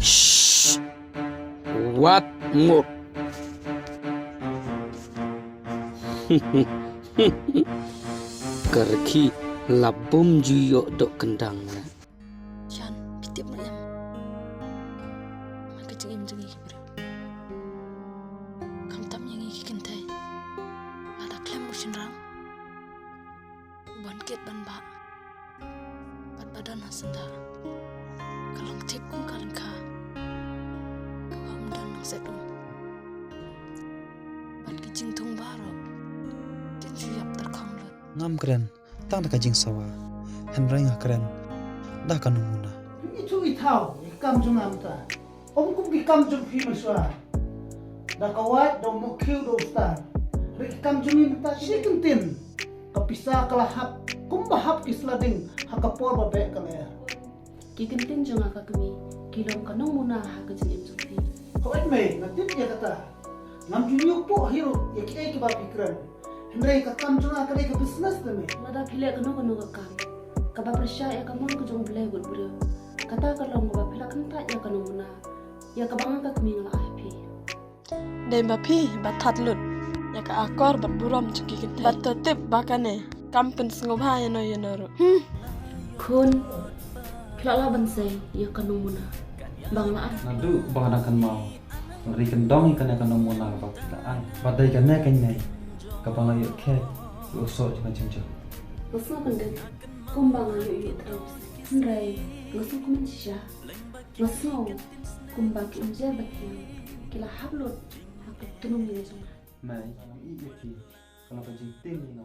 Shh. What more? Kerki labum juyo dok kendang. Jan, pitip na yan. Magkacing im jeng iki bro. Kam tam yang iki kintay. Ada klem musin rang. Ban ket ban ba. Bat badan hasanda. Kalong tip kung kaleng ka. Kawam dan nang sedung. Bat kicing tung baro. Tinjuyap terkong lut. Ngam keren, tang da kajing sawa. Henry nga keren, dah kanu muna. Itu itau, ikam jung amta. Om kum ikam jung fi maswa. Da kawat do mo kiu do star. Ikam jung imta sikin tin. Kapisa kalahap, kum bahap kislading hakapor babe kalaya. Kikintin jeng aka kami kilong kanong muna hakajin im jukti. Kawat me, natin ya kata. Ngam jung po hiro, yaki ba pikran. Henry kakam jung akale ka business deme. Lada pile kanong kakam. Kaba presya ya kamon ko jong bele gud bro. Kata kalong kaba pila kanta ya kanong muna. Ya kabang ka kami ngala IP. Dai mapi batat lut. Ya ka akor bat buram cuki kintay. Bat tetip bakane. Kampen sengobha yano yanoro. Kun pila la bansay ya kanong muna. Banglaan. Nadu bang akan mau. Ngeri kendong ikan akan nemu na bakitaan. Badai kan nak ini. Kapang ayo ke, usok jangan cincang. Ngasno kandan. Kumbang ayo yu terus. Henry, ngasno kumen sisya. Ngasno kumbang ki umja batin. Kila hablut hakat tunung ni jong. Mai, iya ki. Kalau kajing ting ni